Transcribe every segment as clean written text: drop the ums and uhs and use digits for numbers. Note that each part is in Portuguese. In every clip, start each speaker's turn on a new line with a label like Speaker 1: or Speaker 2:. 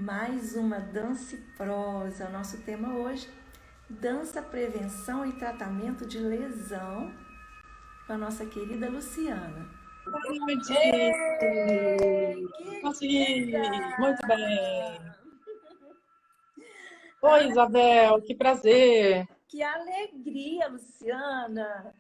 Speaker 1: Mais uma Dança e Prosa. O nosso tema hoje, dança, prevenção e tratamento de lesão, com a nossa querida Luciana.
Speaker 2: Tarde!
Speaker 1: Ei,
Speaker 2: Consegui! Muito
Speaker 1: querida!
Speaker 2: bem! Oi, Isabel, que prazer!
Speaker 1: Que alegria, Luciana!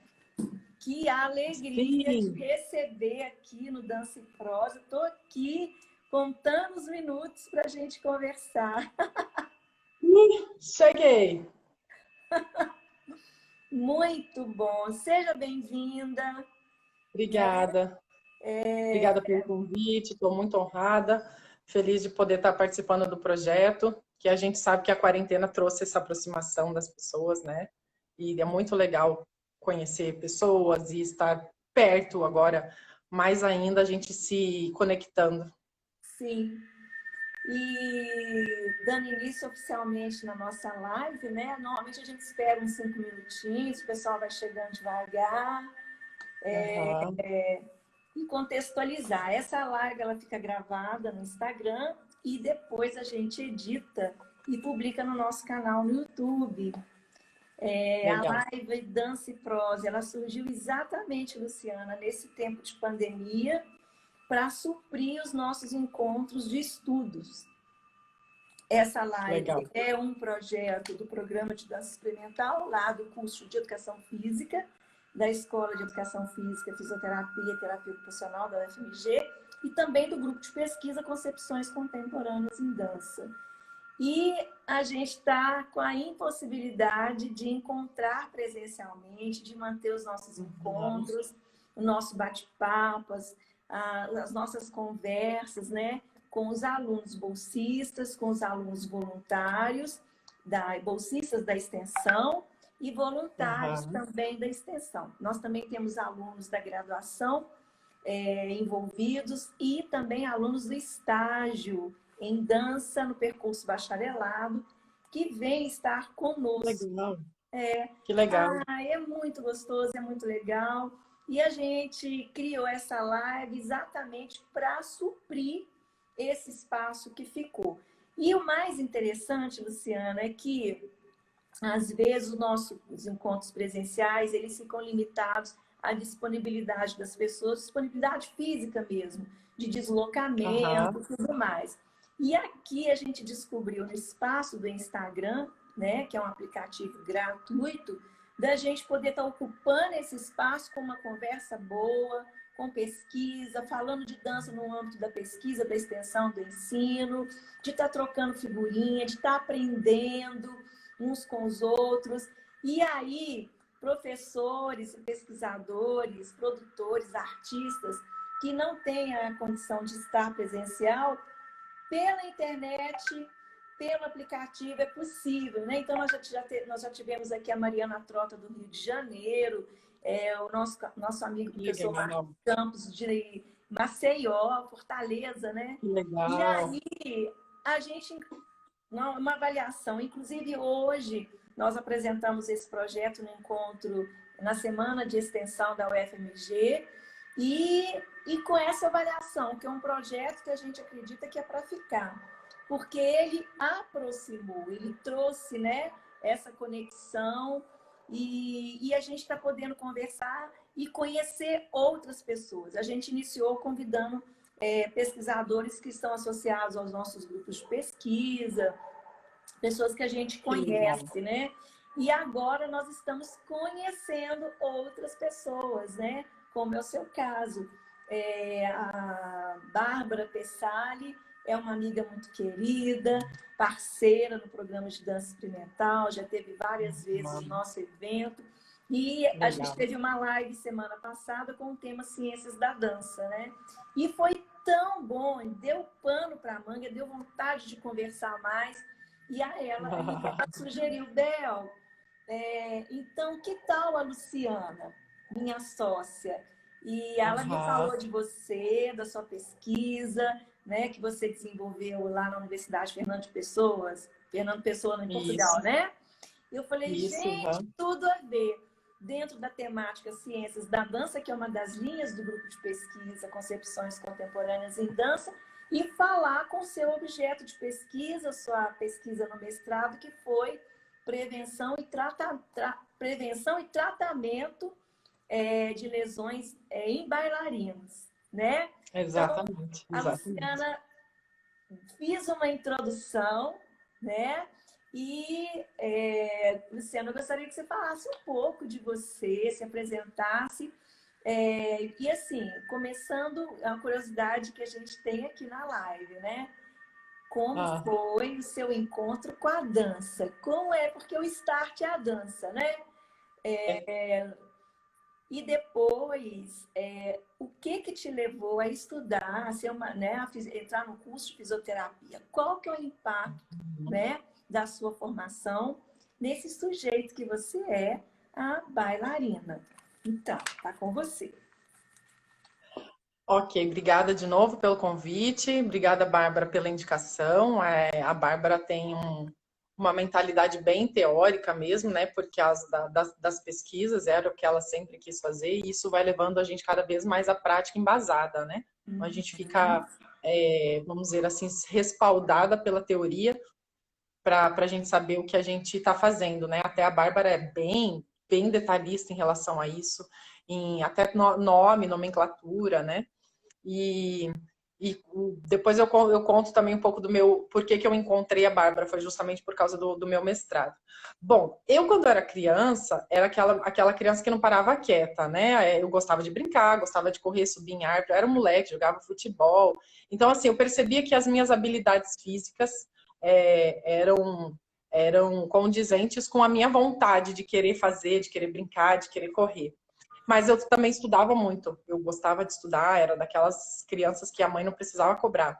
Speaker 1: Que alegria te
Speaker 2: Sim,
Speaker 1: receber aqui no Dança e Prosa. Estou aqui contando os minutos para a gente conversar.
Speaker 2: cheguei!
Speaker 1: Muito bom! Seja bem-vinda.
Speaker 2: Obrigada. Obrigada pelo convite, estou muito honrada, feliz de poder estar participando do projeto, que a gente sabe que a quarentena trouxe essa aproximação das pessoas, né? E é muito legal conhecer pessoas e estar perto agora, mais ainda a gente se conectando.
Speaker 1: Sim. E dando início oficialmente na nossa live, né? Normalmente a gente espera uns 5 minutinhos, o pessoal vai chegando devagar
Speaker 2: Aham.
Speaker 1: e contextualizar. Essa live ela fica gravada no Instagram e depois a gente edita e publica no nosso canal no YouTube. A
Speaker 2: Legal.
Speaker 1: live Dança e Prosa, ela surgiu exatamente, Luciana, nesse tempo de pandemia, para suprir os nossos encontros de estudos. Essa live
Speaker 2: Legal.
Speaker 1: é um projeto do Programa de Dança Experimental, lá do curso de Educação Física, da Escola de Educação Física, Fisioterapia e Terapia Ocupacional da UFMG, e também do Grupo de Pesquisa Concepções Contemporâneas em Dança. E a gente está com a impossibilidade de encontrar presencialmente, de manter os nossos encontros, o nosso bate-papo, as nossas conversas, né? Com os alunos bolsistas, com os alunos voluntários, bolsistas da extensão e voluntários
Speaker 2: Aham.
Speaker 1: também da extensão. Nós também temos alunos da graduação envolvidos e também alunos do estágio em dança no percurso bacharelado que vem estar conosco.
Speaker 2: Legal. Que legal.
Speaker 1: É muito gostoso, é muito legal. E a gente criou essa live exatamente para suprir esse espaço que ficou. E o mais interessante, Luciana, é que às vezes os encontros presenciais eles ficam limitados à disponibilidade das pessoas, disponibilidade física mesmo, de deslocamento
Speaker 2: Aham.
Speaker 1: e tudo mais. E aqui a gente descobriu no espaço do Instagram, né, que é um aplicativo gratuito, da gente poder estar ocupando esse espaço com uma conversa boa, com pesquisa, falando de dança no âmbito da pesquisa, da extensão, do ensino, de estar trocando figurinha, de estar aprendendo uns com os outros. E aí, professores, pesquisadores, produtores, artistas que não têm a condição de estar presencial, pela internet, pelo aplicativo é possível, né? Então, nós já tivemos aqui a Mariana Trota do Rio de Janeiro, o nosso amigo professor Marcos
Speaker 2: Legal.
Speaker 1: Campos de Maceió, Fortaleza, né?
Speaker 2: Que
Speaker 1: E
Speaker 2: legal.
Speaker 1: aí, a gente uma avaliação. Inclusive, hoje, nós apresentamos esse projeto no encontro, na semana de extensão da UFMG, e com essa avaliação, que é um projeto que a gente acredita que é para ficar, porque ele aproximou, ele trouxe, né, essa conexão, e a gente está podendo conversar e conhecer outras pessoas. A gente iniciou convidando pesquisadores que estão associados aos nossos grupos de pesquisa, pessoas que a gente
Speaker 2: Que legal.
Speaker 1: conhece, né? E agora nós estamos conhecendo outras pessoas, né? Como é o seu caso. A Bárbara Pessali é uma amiga muito querida, parceira no programa de dança experimental, já teve várias vezes o nosso evento. E a gente
Speaker 2: Legal.
Speaker 1: teve uma live semana passada com o tema Ciências da Dança, né? E foi tão bom, deu pano para a manga, deu vontade de conversar mais. E ela sugeriu, Bel, então que tal a Luciana, minha sócia? E ela me
Speaker 2: Aham.
Speaker 1: falou de você, da sua pesquisa, né, que você desenvolveu lá na Universidade Fernando Pessoa, em Portugal,
Speaker 2: Isso,
Speaker 1: né? E eu falei,
Speaker 2: isso.
Speaker 1: gente,
Speaker 2: Aham.
Speaker 1: tudo a ver. Dentro da temática Ciências da Dança, que é uma das linhas do grupo de pesquisa Concepções Contemporâneas em Dança, e falar com seu objeto de pesquisa, sua pesquisa no mestrado, que foi prevenção e tratamento de lesões em bailarinos, né? Então,
Speaker 2: Exatamente,
Speaker 1: a
Speaker 2: exatamente.
Speaker 1: Luciana fiz uma introdução, né? E, Luciana, eu gostaria que você falasse um pouco de você, se apresentasse. E assim, começando a curiosidade que a gente tem aqui na live, né? Como
Speaker 2: Ah,
Speaker 1: foi o seu encontro com a dança? Como é? Porque o start é a dança, né? E depois, o que te levou a estudar, a ser né, entrar no curso de fisioterapia? Qual que é o impacto, né, da sua formação nesse sujeito que você é, a bailarina? Então, tá com você.
Speaker 2: ok, obrigada de novo pelo convite, obrigada, Bárbara, pela indicação. A Bárbara tem uma mentalidade bem teórica mesmo, né? Porque das pesquisas era o que ela sempre quis fazer, e isso vai levando a gente cada vez mais à prática embasada, né? Então a gente fica, vamos dizer assim, respaldada pela teoria para a gente saber o que a gente está fazendo, né? Até a Bárbara é bem detalhista em relação a isso, em até nome, nomenclatura, né? E, depois eu conto também um pouco do meu... Por que eu encontrei a Bárbara, foi justamente por causa do meu mestrado. Bom, eu quando era criança, era aquela criança que não parava quieta, né? Eu gostava de brincar, gostava de correr, subir em árvore, eu era moleque, jogava futebol. Então, assim, eu percebia que as minhas habilidades físicas eram condizentes com a minha vontade de querer fazer, de querer brincar, de querer correr. Mas eu também estudava muito. Eu gostava de estudar, era daquelas crianças que a mãe não precisava cobrar.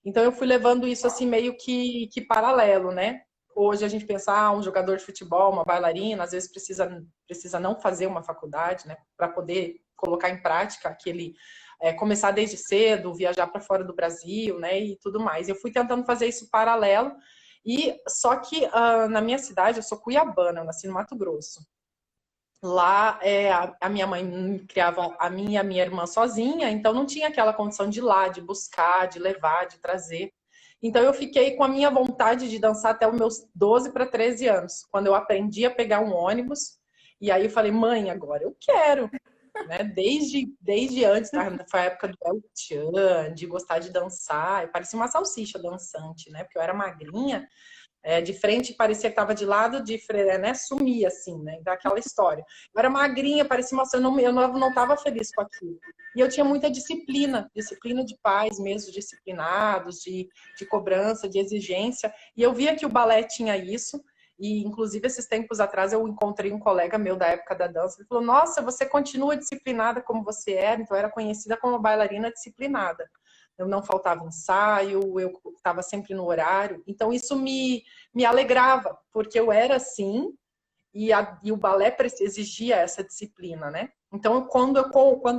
Speaker 2: Então eu fui levando isso assim meio que paralelo, né? Hoje a gente pensa, um jogador de futebol, uma bailarina, às vezes precisa não fazer uma faculdade, né? Para poder colocar em prática aquele começar desde cedo, viajar para fora do Brasil, né? E tudo mais. Eu fui tentando fazer isso paralelo. E só que na minha cidade, eu sou cuiabana, eu nasci no Mato Grosso. Lá, a minha mãe criava a mim e a minha irmã sozinha, então não tinha aquela condição de ir lá, de buscar, de levar, de trazer. Então eu fiquei com a minha vontade de dançar até os meus 12 para 13 anos, quando eu aprendi a pegar um ônibus. E aí eu falei, mãe, agora eu quero, né? Desde antes, tá? Foi a época do El Chan, de gostar de dançar. Eu parecia uma salsicha dançante, né? Porque eu era magrinha. De frente parecia que estava de lado, de frente, né? Sumia assim, né? Daquela história. Eu era magrinha, parecia uma... eu não estava feliz com aquilo. E eu tinha muita disciplina de pais mesmo, disciplinados, de cobrança, de exigência. E eu via que o balé tinha isso. E, inclusive, esses tempos atrás, eu encontrei um colega meu da época da dança. Ele falou, nossa, você continua disciplinada como você era. Então, eu era conhecida como bailarina disciplinada. Eu não faltava ensaio, eu estava sempre no horário. Então, isso me alegrava, porque eu era assim, e o balé exigia essa disciplina, né? Então, quando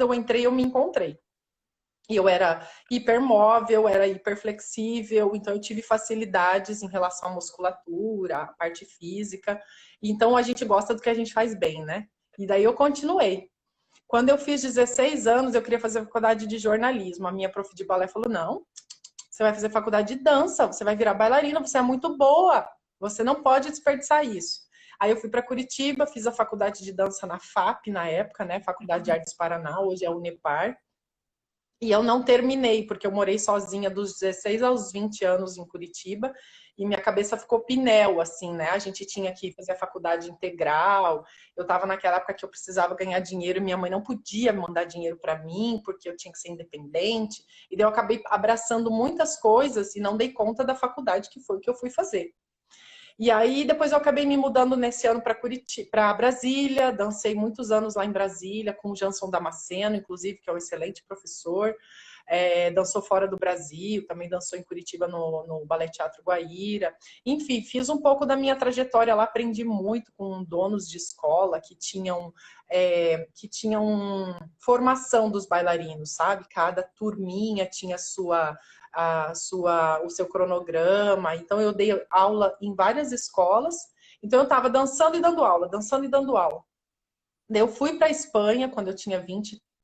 Speaker 2: eu entrei, eu me encontrei. E eu era hipermóvel, era hiperflexível, então eu tive facilidades em relação à musculatura, à parte física. Então, a gente gosta do que a gente faz bem, né? E daí eu continuei. Quando eu fiz 16 anos, eu queria fazer faculdade de jornalismo. A minha prof de balé falou, não, você vai fazer faculdade de dança, você vai virar bailarina, você é muito boa, você não pode desperdiçar isso. Aí eu fui para Curitiba, fiz a faculdade de dança na FAP na época, né? Faculdade de Artes Paraná, hoje é a Unepar. E eu não terminei, porque eu morei sozinha dos 16 aos 20 anos em Curitiba, e minha cabeça ficou pinel, assim, né? A gente tinha que fazer a faculdade integral. Eu estava naquela época que eu precisava ganhar dinheiro, e minha mãe não podia mandar dinheiro para mim, porque eu tinha que ser independente. E daí eu acabei abraçando muitas coisas e não dei conta da faculdade, que foi o que eu fui fazer. E aí depois eu acabei me mudando nesse ano para Brasília, dancei muitos anos lá em Brasília com o Janson Damasceno, inclusive, que é um excelente professor. Dançou fora do Brasil, também dançou em Curitiba no Ballet Teatro Guaíra. Enfim, fiz um pouco da minha trajetória lá, aprendi muito com donos de escola que tinham formação dos bailarinos, sabe? Cada turminha tinha o seu cronograma. Então eu dei aula em várias escolas. Então eu estava dançando e dando aula, dançando e dando aula. Daí eu fui para a Espanha quando eu tinha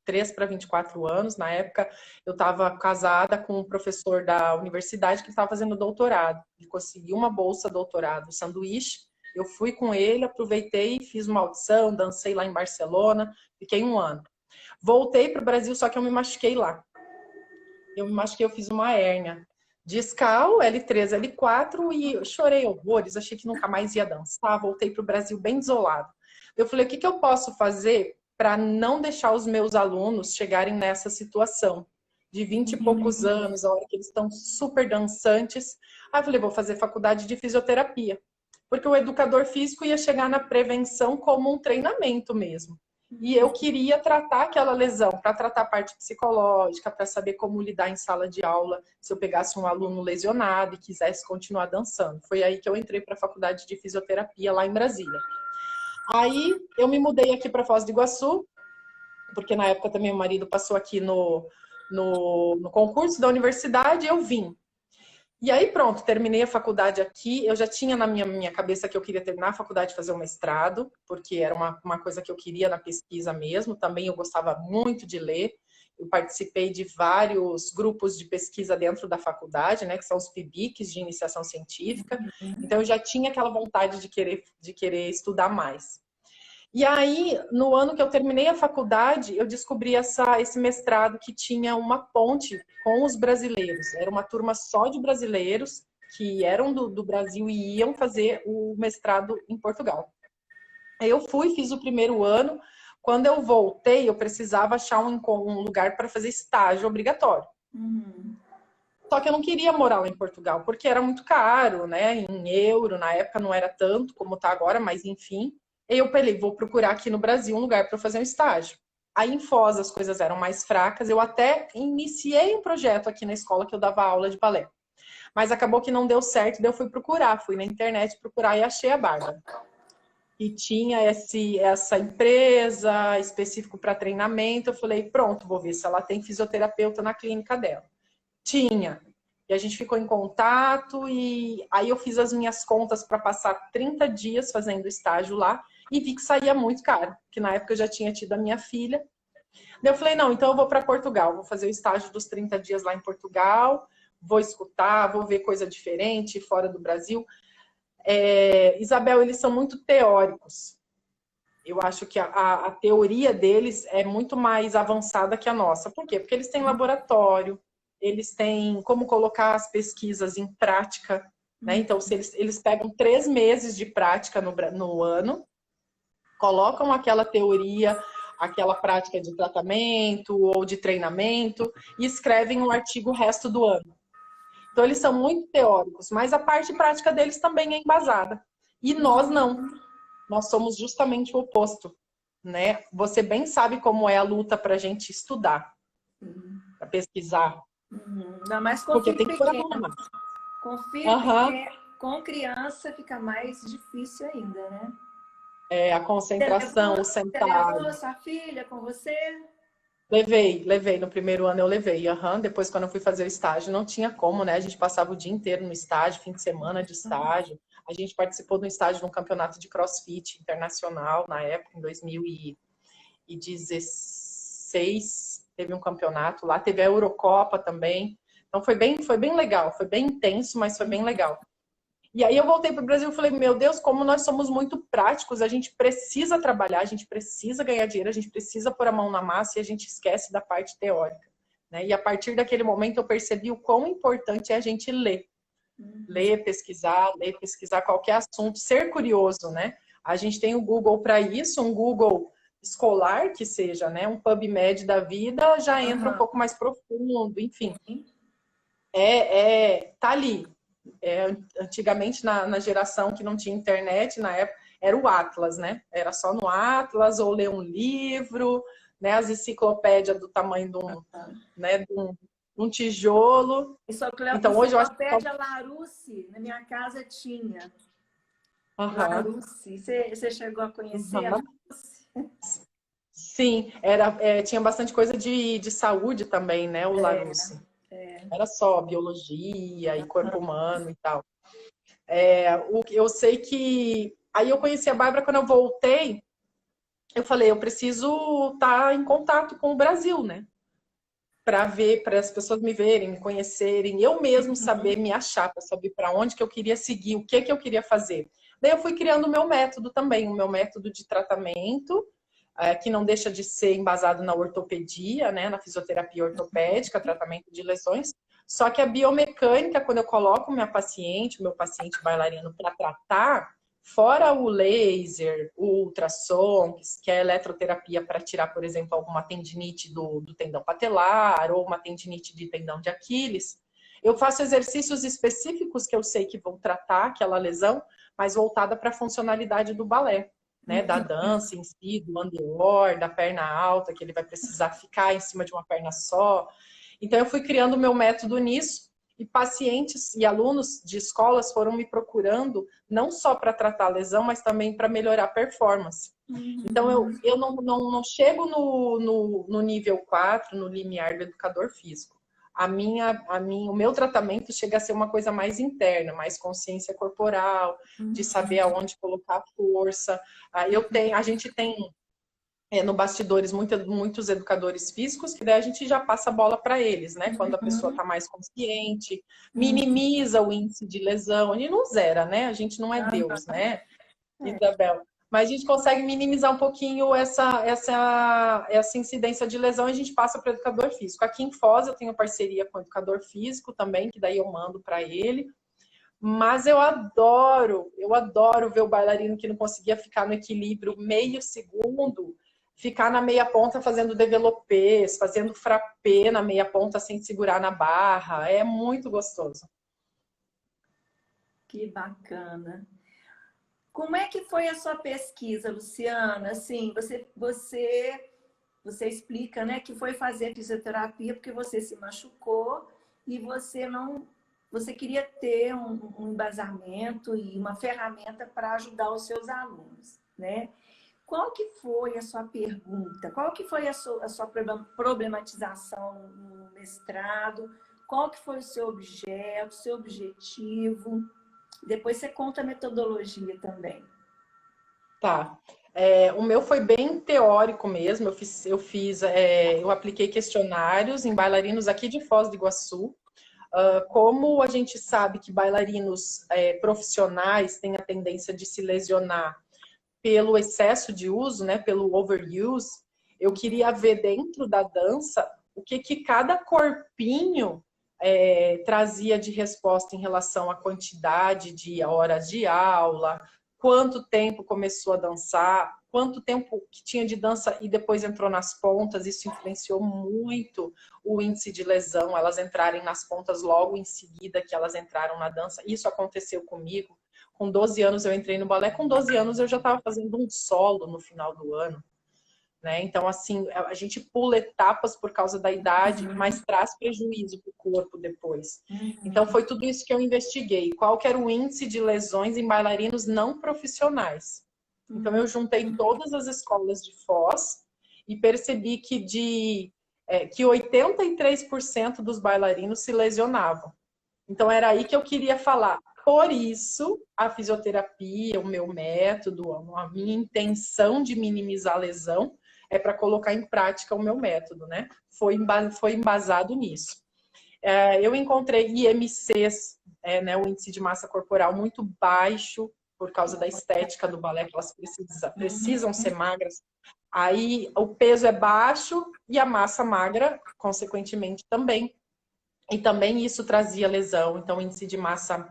Speaker 2: 23 para 24 anos. Na época, eu estava casada com um professor da universidade que estava fazendo doutorado. Ele conseguiu uma bolsa doutorado, sanduíche. Eu fui com ele, aproveitei, fiz uma audição, dancei lá em Barcelona, fiquei 1 ano. Voltei para o Brasil, só que eu me machuquei lá. Eu me machuquei, eu fiz uma hérnia discal, L3, L4, e eu chorei horrores, achei que nunca mais ia dançar, voltei para o Brasil bem desolado. Eu falei, o que eu posso fazer para não deixar os meus alunos chegarem nessa situação de 20 e poucos anos, a hora que eles estão super dançantes. Aí eu falei, vou fazer faculdade de fisioterapia, porque o educador físico ia chegar na prevenção como um treinamento mesmo. E eu queria tratar aquela lesão, para tratar a parte psicológica, para saber como lidar em sala de aula, se eu pegasse um aluno lesionado e quisesse continuar dançando. Foi aí que eu entrei para a faculdade de fisioterapia lá em Brasília. Aí eu me mudei aqui para Foz do Iguaçu, porque na época também o marido passou aqui no concurso da universidade e eu vim. E aí pronto, terminei a faculdade aqui, eu já tinha na minha cabeça que eu queria terminar a faculdade e fazer um mestrado, porque era uma coisa que eu queria na pesquisa mesmo, também eu gostava muito de ler, eu participei de vários grupos de pesquisa dentro da faculdade, né, que são os PIBICs, de iniciação científica, então eu já tinha aquela vontade de querer estudar mais. E aí, no ano que eu terminei a faculdade, eu descobri esse mestrado que tinha uma ponte com os brasileiros. Era uma turma só de brasileiros que eram do Brasil e iam fazer o mestrado em Portugal. Aí eu fui, fiz o primeiro ano. Quando eu voltei, eu precisava achar um lugar para fazer estágio obrigatório. Só que eu não queria morar lá em Portugal, porque era muito caro, né? Em euro, na época não era tanto como está agora, mas enfim. Eu falei, vou procurar aqui no Brasil um lugar para eu fazer um estágio. Aí em Foz as coisas eram mais fracas, eu até iniciei um projeto aqui na escola que eu dava aula de balé. Mas acabou que não deu certo, daí eu fui na internet procurar e achei a Bárbara. E tinha essa empresa específico para treinamento, eu falei, pronto, vou ver se ela tem fisioterapeuta na clínica dela. Tinha. E a gente ficou em contato e aí eu fiz as minhas contas para passar 30 dias fazendo estágio lá e vi que saía muito caro, que na época eu já tinha tido a minha filha. Daí eu falei, não, então eu vou para Portugal, vou fazer o estágio dos 30 dias lá em Portugal, vou escutar, vou ver coisa diferente fora do Brasil. Isabel, eles são muito teóricos. Eu acho que a teoria deles é muito mais avançada que a nossa. Por quê? Porque eles têm laboratório, eles têm como colocar as pesquisas em prática, né? Então, se eles pegam 3 meses de prática no ano, colocam aquela teoria, aquela prática de tratamento ou de treinamento e escrevem um artigo o resto do ano. Então, eles são muito teóricos, mas a parte prática deles também é embasada. E nós não. Nós somos justamente o oposto, né? Você bem sabe como é a luta para a gente estudar, para pesquisar.
Speaker 1: Ainda mais com
Speaker 2: porque
Speaker 1: filho
Speaker 2: tem que pôr a
Speaker 1: pequeno.
Speaker 2: mão na massa.
Speaker 1: Com filho pequeno, com criança fica mais difícil ainda, né?
Speaker 2: A concentração, o
Speaker 1: Você
Speaker 2: sentar.
Speaker 1: levou sua filha com você?
Speaker 2: Levei. No primeiro ano eu levei. Depois, quando eu fui fazer o estágio, não tinha como, né? A gente passava o dia inteiro no estágio, fim de semana de estágio. A gente participou do estágio de um campeonato de CrossFit internacional, na época, em 2016. Teve um campeonato lá. Teve a Eurocopa também. Então, foi bem legal. Foi bem intenso, mas foi bem legal. E aí eu voltei para o Brasil e falei, meu Deus, como nós somos muito práticos, a gente precisa trabalhar, a gente precisa ganhar dinheiro, a gente precisa pôr a mão na massa e a gente esquece da parte teórica, né? E a partir daquele momento eu percebi o quão importante é a gente ler. Ler, pesquisar qualquer assunto, ser curioso, né? A gente tem o Google para isso, um Google escolar que seja, né? Um PubMed da vida já entra um pouco mais profundo, enfim. Tá ali. Antigamente, na geração que não tinha internet, na época, era o Atlas, né? Era só no Atlas, ou ler um livro, né? As enciclopédias do tamanho de um tijolo.
Speaker 1: Então, hoje eu acho que... Larousse, na minha casa tinha. Larousse. Você chegou a conhecer a Larousse?
Speaker 2: Sim, tinha bastante coisa de saúde também, né? O Larousse. Era só biologia e corpo humano e tal. Eu sei que... Aí eu conheci a Bárbara quando eu voltei. eu falei, eu preciso estar em contato com o Brasil, né? Para ver, para as pessoas me verem, me conhecerem, eu mesmo saber me achar, para saber para onde que eu queria seguir, o que que eu queria fazer. Daí eu fui criando o meu método também, o meu método de tratamento, que não deixa de ser embasado na ortopedia, né, na fisioterapia ortopédica, tratamento de lesões. Só que a biomecânica, quando eu coloco meu paciente bailarino para tratar, fora o laser, o ultrassom, que é a eletroterapia para tirar, por exemplo, alguma tendinite do tendão patelar ou uma tendinite de tendão de Aquiles, eu faço exercícios específicos que eu sei que vão tratar aquela lesão, mas voltada para a funcionalidade do balé, né? Da dança em si, do andeor, da perna alta, que ele vai precisar ficar em cima de uma perna só. Então, eu fui criando o meu método nisso, e pacientes e alunos de escolas foram me procurando não só para tratar a lesão, mas também para melhorar a performance. Então, eu não chego no nível 4, no limiar do educador físico. O meu tratamento chega a ser uma coisa mais interna, mais consciência corporal, de saber aonde colocar a força. A gente tem no bastidores muitos educadores físicos, que daí a gente já passa a bola para eles, né? Quando a pessoa está mais consciente, minimiza o índice de lesão, e não zera, né? A gente não é Deus, né, Isabel? Mas a gente consegue minimizar um pouquinho essa incidência de lesão e a gente passa para o educador físico. Aqui em Foz eu tenho parceria com o educador físico também, que daí eu mando para ele. Mas eu adoro ver o bailarino que não conseguia ficar no equilíbrio meio segundo, ficar na meia ponta fazendo développés, fazendo frappé na meia ponta sem segurar na barra. É muito gostoso.
Speaker 1: Que bacana. Como é que foi a sua pesquisa, Luciana? Assim, você explica, né, que foi fazer fisioterapia porque você se machucou e você queria ter um embasamento e uma ferramenta para ajudar os seus alunos, né? Qual que foi a sua pergunta? Qual que foi a sua problematização no mestrado? Qual que foi o seu objeto, o seu objetivo? Depois você conta a metodologia também.
Speaker 2: Tá. O meu foi bem teórico mesmo. Eu apliquei questionários em bailarinos aqui de Foz do Iguaçu. Como a gente sabe que bailarinos profissionais têm a tendência de se lesionar pelo excesso de uso, né, pelo overuse, eu queria ver dentro da dança o que cada corpinho trazia de resposta em relação à quantidade de horas de aula, quanto tempo começou a dançar, quanto tempo que tinha de dança e depois entrou nas pontas. Isso influenciou muito o índice de lesão, elas entrarem nas pontas logo em seguida que elas entraram na dança. Isso aconteceu comigo. Com 12 anos eu entrei no balé, com 12 anos eu já estava fazendo um solo no final do ano. Né? Então, assim, a gente pula etapas por causa da idade, mas traz prejuízo para o corpo depois. Então, foi tudo isso que eu investiguei. Qual que era o índice de lesões em bailarinos não profissionais? Então, eu juntei todas as escolas de Foz e percebi que 83% dos bailarinos se lesionavam. Então, era aí que eu queria falar. Por isso, a fisioterapia, o meu método, a minha intenção de minimizar a lesão é para colocar em prática o meu método, né? Foi embasado nisso. Eu encontrei IMCs, né, o índice de massa corporal muito baixo, por causa da estética do balé, que elas precisam ser magras. Aí o peso é baixo e a massa magra, consequentemente, também. E também isso trazia lesão, então o índice de massa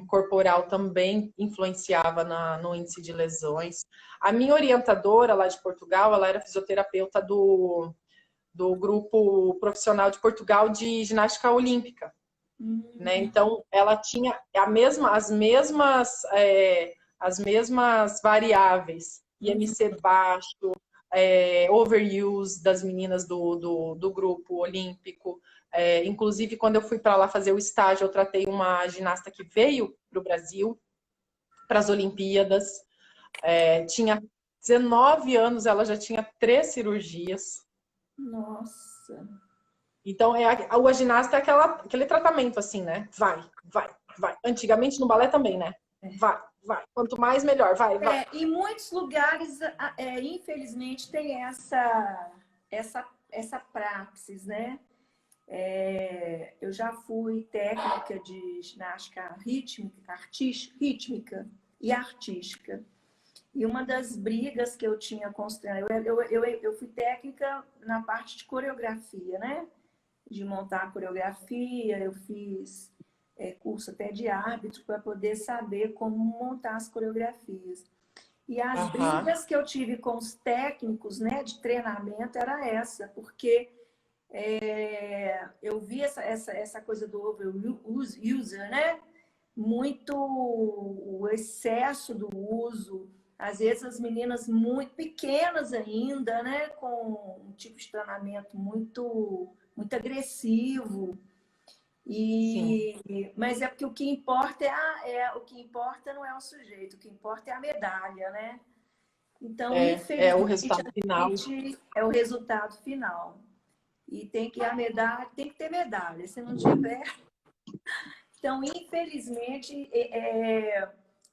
Speaker 2: corporal também influenciava no índice de lesões. A minha orientadora lá de Portugal, ela era fisioterapeuta do grupo profissional de Portugal de ginástica olímpica. Né? Então, ela tinha as mesmas variáveis, IMC baixo, overuse das meninas do grupo olímpico. Inclusive, quando eu fui para lá fazer o estágio, eu tratei uma ginasta que veio para o Brasil, para as Olimpíadas. Tinha 19 anos, ela já tinha 3 cirurgias.
Speaker 1: Nossa!
Speaker 2: Então, a ginasta é aquele tratamento assim, né? Vai. Antigamente no balé também, né? vai. Quanto mais, melhor, vai.
Speaker 1: Em muitos lugares, infelizmente, tem essa praxis, né? Eu já fui técnica de ginástica rítmica e artística. E uma das brigas que eu tinha com os treinadores, eu fui técnica na parte de coreografia, né? De montar a coreografia, eu fiz curso até de árbitro para poder saber como montar as coreografias. E as brigas que eu tive com os técnicos, né, de treinamento era essa, porque eu vi essa coisa do overuser, né? Muito o excesso do uso. Às vezes as meninas muito pequenas ainda, né? Com um tipo de treinamento muito agressivo. Mas é porque o que importa o que importa não é o sujeito, o que importa é a medalha, né? Então, infelizmente,
Speaker 2: o resultado final.
Speaker 1: É o resultado final. E tem que ter medalha. Se não tiver. Então, infelizmente,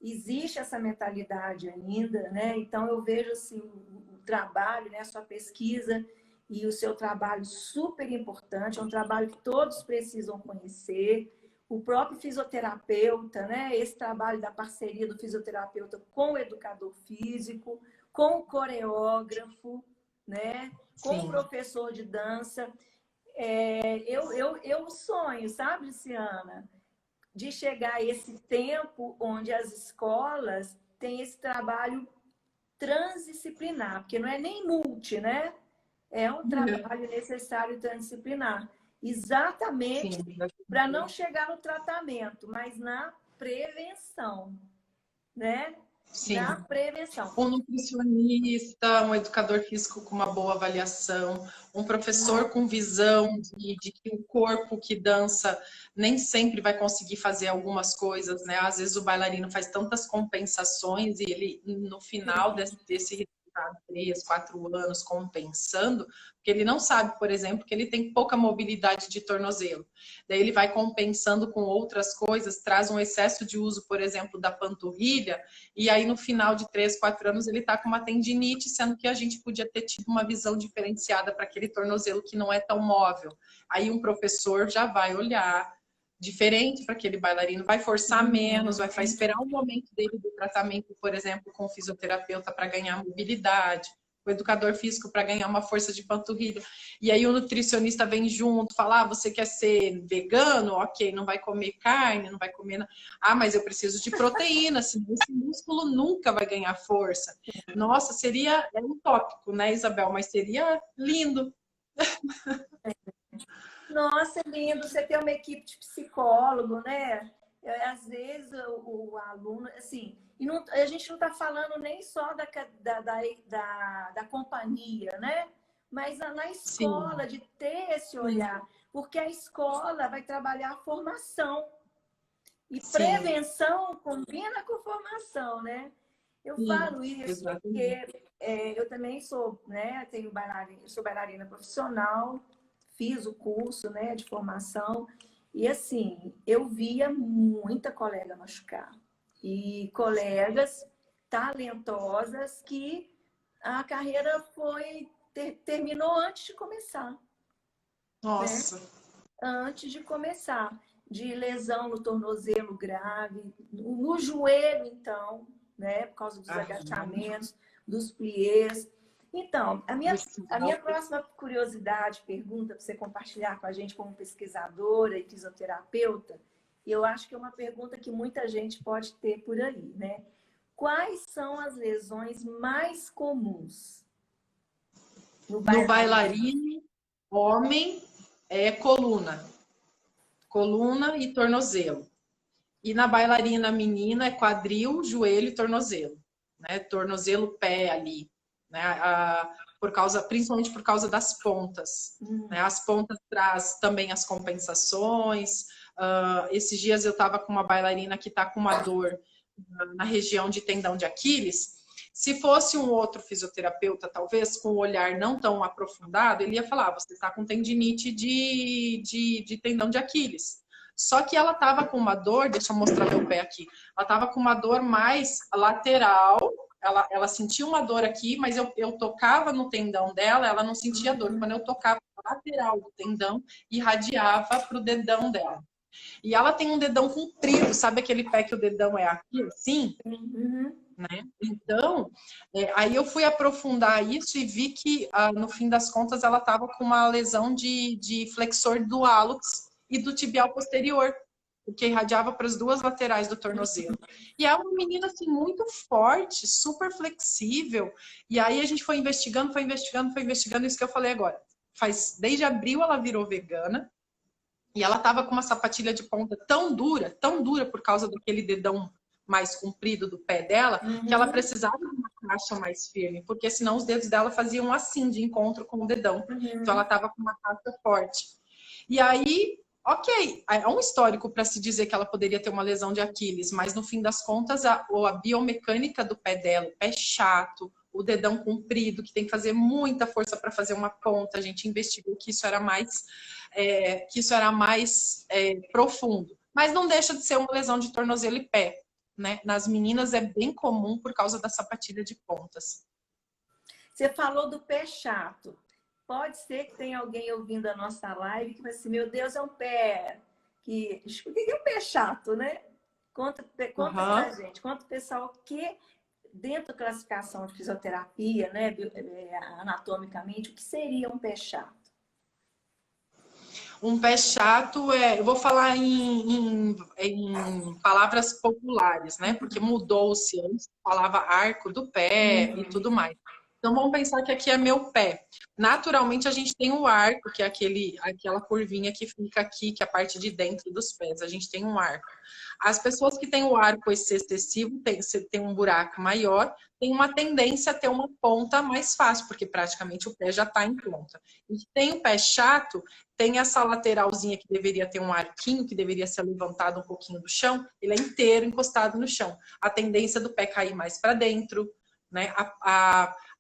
Speaker 1: existe essa mentalidade ainda, né? Então, eu vejo assim, o trabalho, né? A sua pesquisa e o seu trabalho super importante, é um trabalho que todos precisam conhecer. O próprio fisioterapeuta, né? Esse trabalho da parceria do fisioterapeuta com o educador físico, com o coreógrafo, né? Com o professor de dança. Eu sonho, sabe, Luciana, de chegar a esse tempo onde as escolas têm esse trabalho transdisciplinar, porque não é nem multi, né? É um trabalho necessário transdisciplinar. Exatamente para não chegar no tratamento, mas na prevenção, né?
Speaker 2: Sim.
Speaker 1: Na prevenção.
Speaker 2: Um nutricionista, um educador físico com uma boa avaliação, um professor com visão de que o corpo que dança nem sempre vai conseguir fazer algumas coisas, né? Às vezes o bailarino faz tantas compensações e ele, no final desse 3, 4 anos compensando, porque ele não sabe, por exemplo, que ele tem pouca mobilidade de tornozelo. Daí ele vai compensando com outras coisas, traz um excesso de uso, por exemplo, da panturrilha, e aí no final de 3, 4 anos ele está com uma tendinite, sendo que a gente podia ter tido uma visão diferenciada para aquele tornozelo que não é tão móvel. Aí um professor já vai olhar diferente para aquele bailarino, vai forçar menos, vai esperar um momento dele do tratamento, por exemplo, com o fisioterapeuta para ganhar mobilidade, o educador físico para ganhar uma força de panturrilha. E aí o nutricionista vem junto, fala, você quer ser vegano? Ok, não vai comer carne, não vai comer... mas eu preciso de proteína, senão esse músculo nunca vai ganhar força. Nossa, seria utópico, né, Isabel? Mas seria lindo.
Speaker 1: Nossa, é lindo você ter uma equipe de psicólogo, né? Às vezes o aluno, assim, a gente não está falando nem só da companhia, né? Mas na escola, de ter esse olhar, porque a escola vai trabalhar a formação. E prevenção combina com formação, né? Eu falo isso porque eu também sou, né? Sou bailarina profissional, fiz o curso, né, de formação. E assim, eu via muita colega machucar. E colegas talentosas que a carreira terminou antes de começar.
Speaker 2: Nossa!
Speaker 1: Né? Antes de começar. De lesão no tornozelo grave, no joelho, então, né? Por causa dos agachamentos, dos pliés. Então, a minha próxima curiosidade, pergunta para você compartilhar com a gente como pesquisadora e fisioterapeuta, e eu acho que é uma pergunta que muita gente pode ter por aí, né? Quais são as lesões mais comuns
Speaker 2: no bailarino? Homem é coluna e tornozelo. E na bailarina menina é quadril, joelho e tornozelo, né? Tornozelo, pé ali, né? Principalmente por causa das pontas. Né? As pontas traz também as compensações. Esses dias eu estava com uma bailarina que está com uma dor na região de tendão de Aquiles. Se fosse um outro fisioterapeuta, talvez com um olhar não tão aprofundado, ele ia falar, você está com tendinite de tendão de Aquiles. Só que ela tava com uma dor, deixa eu mostrar meu pé aqui, ela tava com uma dor mais lateral, ela sentia uma dor aqui, mas eu tocava no tendão dela, ela não sentia dor. Quando eu tocava na lateral do tendão, irradiava pro dedão dela. E ela tem um dedão comprido, sabe aquele pé que o dedão é aqui, assim? Né? Então, aí eu fui aprofundar isso e vi que, no fim das contas, ela estava com uma lesão de flexor do hálux e do tibial posterior, porque irradiava para as duas laterais do tornozelo. E é uma menina, assim, muito forte, super flexível. E aí a gente foi investigando, isso que eu falei agora. Desde abril ela virou vegana, e ela estava com uma sapatilha de ponta tão dura, por causa daquele dedão mais comprido do pé dela, que ela precisava de uma caixa mais firme, porque senão os dedos dela faziam assim, de encontro com o dedão. Então ela estava com uma caixa forte. E aí, ok, é um histórico para se dizer que ela poderia ter uma lesão de Aquiles, mas no fim das contas, a biomecânica do pé dela, o pé chato, o dedão comprido, que tem que fazer muita força para fazer uma ponta, a gente investigou que isso era mais profundo. Mas não deixa de ser uma lesão de tornozelo e pé. Né? Nas meninas é bem comum por causa da sapatilha de pontas.
Speaker 1: Você falou do pé chato. Pode ser que tenha alguém ouvindo a nossa live que vai assim, meu Deus, é um pé que... O que é um pé chato, né? Conta pra gente. Conta o pessoal que, dentro da classificação de fisioterapia, né, anatomicamente, o que seria um pé chato?
Speaker 2: Um pé chato eu vou falar em palavras populares, né? Porque mudou-se, antes falava arco do pé e tudo mais. Então vamos pensar que aqui é meu pé. Naturalmente a gente tem o arco, que é aquela curvinha que fica aqui, que é a parte de dentro dos pés. A gente tem um arco. As pessoas que têm o arco excessivo, tem um buraco maior, tem uma tendência a ter uma ponta mais fácil, porque praticamente o pé já está em ponta. E tem o pé chato, tem essa lateralzinha que deveria ter um arquinho, que deveria ser levantado um pouquinho do chão, ele é inteiro encostado no chão. A tendência do pé cair mais para dentro, né?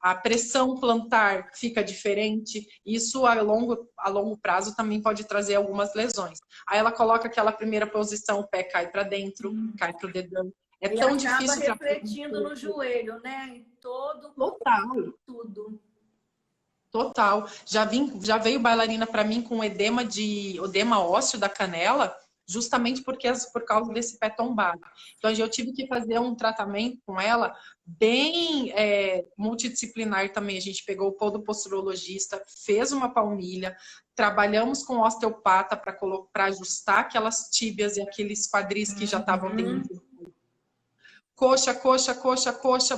Speaker 2: A pressão plantar fica diferente. Isso a longo prazo também pode trazer algumas lesões. Aí ela coloca aquela primeira posição, o pé cai para dentro, cai para o dedão. É tão difícil.
Speaker 1: Acaba refletindo no joelho, né? Em todo tudo.
Speaker 2: Total. Já veio bailarina para mim com edema ósseo da canela, justamente por causa desse pé tombado. Então eu tive que fazer um tratamento com ela bem multidisciplinar também. A gente pegou o podoposturologista, fez uma palmilha, trabalhamos com osteopata para ajustar aquelas tíbias e aqueles quadris que já estavam tendo coxa,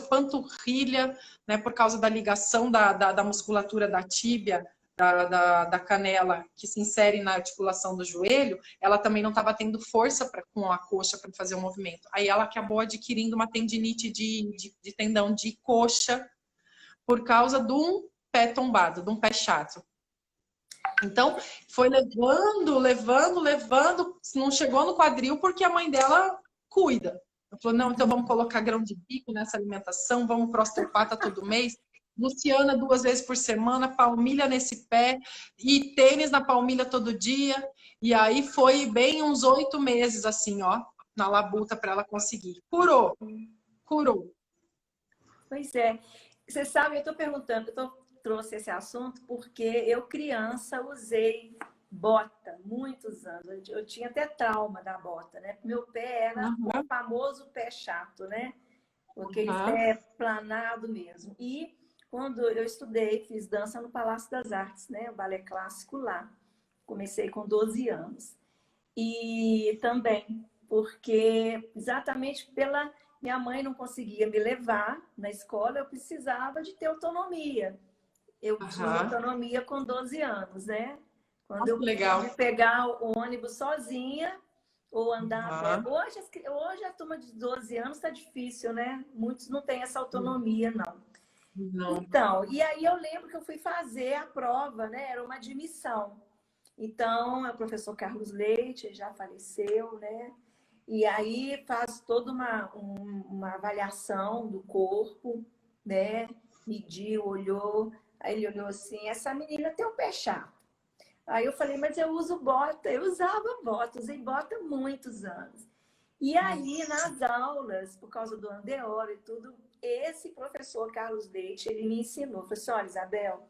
Speaker 2: panturrilha, né, por causa da ligação da musculatura da tíbia, da canela, que se insere na articulação do joelho, ela também não estava tendo força com a coxa para fazer o movimento. Aí ela acabou adquirindo uma tendinite de tendão de coxa por causa de um pé tombado, de um pé chato. Então, foi levando, não chegou no quadril porque a mãe dela cuida. Ela falou, não, então vamos colocar grão de bico nessa alimentação, vamos pro osteopata todo mês. Luciana 2 vezes por semana, palmilha nesse pé e tênis na palmilha todo dia. E aí foi bem uns 8 meses, assim, ó, na labuta para ela conseguir. Curou.
Speaker 1: Pois é. Você sabe, eu estou perguntando, trouxe esse assunto porque eu, criança, usei bota muitos anos. Eu tinha até trauma da bota, né? Meu pé era o famoso pé chato, né? Aquele pé planado mesmo. E quando eu estudei, fiz dança no Palácio das Artes, né? O balé clássico lá. Comecei com 12 anos. E também porque exatamente pela minha mãe não conseguia me levar na escola, eu precisava de ter autonomia. Eu tinha autonomia com 12 anos, né? Quando eu pude pegar o ônibus sozinha ou andar a pé. Hoje a turma de 12 anos está difícil, né? Muitos não têm essa autonomia, não. Então, e aí eu lembro que eu fui fazer a prova, né? Era uma admissão. Então, o professor Carlos Leite já faleceu, né? E aí faz toda uma avaliação do corpo, né? Mediu, olhou. Aí ele olhou assim, essa menina tem um pé chato. Aí eu falei, mas eu uso bota. Eu usava bota, usei bota há muitos anos. E aí, nas aulas, por causa do Andeoro e tudo, esse professor Carlos Leite, ele me ensinou. Falei assim, olha, Isabel,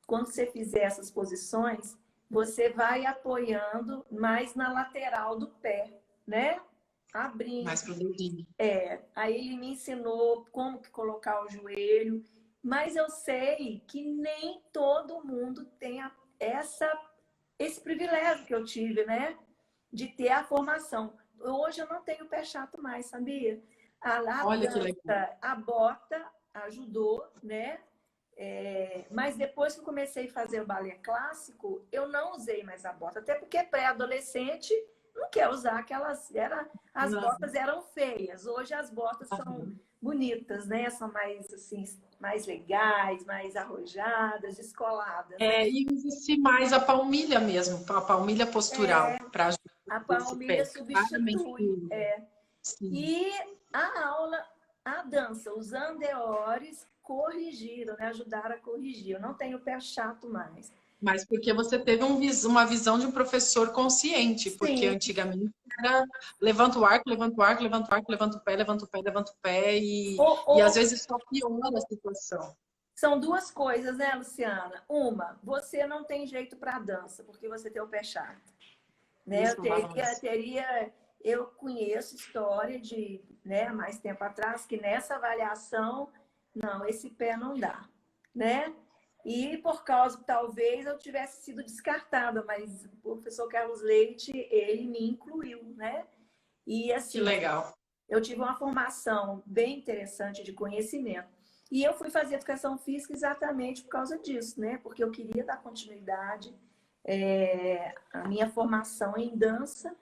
Speaker 1: quando você fizer essas posições, você vai apoiando mais na lateral do pé, né? Abrindo.
Speaker 2: Mais pro dedinho.
Speaker 1: Aí ele me ensinou como que colocar o joelho, mas eu sei que nem todo mundo tem esse privilégio que eu tive, né? De ter a formação. Hoje eu não tenho pé chato mais, sabia?
Speaker 2: Olha que legal.
Speaker 1: A bota ajudou, né? Mas depois que eu comecei a fazer o balé clássico, eu não usei mais a bota, até porque pré-adolescente não quer usar aquelas. As botas eram feias. Hoje as botas são bonitas, né? São mais assim, mais legais, mais arrojadas, descoladas.
Speaker 2: E existe mais a palmilha mesmo, a palmilha postural, para ajudar
Speaker 1: a
Speaker 2: esse
Speaker 1: palmilha
Speaker 2: pé.
Speaker 1: substitui.
Speaker 2: Sim.
Speaker 1: E a aula, a dança, os andeores corrigiram, né? Ajudaram a corrigir. Eu não tenho pé chato mais.
Speaker 2: Mas porque você teve uma visão de um professor consciente, porque
Speaker 1: Sim.
Speaker 2: antigamente era levanta o arco, levanta o arco, levanta o arco, levanta o pé, levanta o pé, levanta o pé, e às vezes só piora a situação.
Speaker 1: São duas coisas, né, Luciana? Uma, você não tem jeito para dança, porque você tem o pé chato. Né? Eu conheço história de, né, mais tempo atrás, que nessa avaliação, não, esse pé não dá, né? E por causa, talvez, eu tivesse sido descartada, mas o professor Carlos Leite, ele me incluiu, né? E assim,
Speaker 2: que legal.
Speaker 1: Eu tive uma formação bem interessante de conhecimento. E eu fui fazer educação física exatamente por causa disso, né? Porque eu queria dar continuidade à minha formação em dança.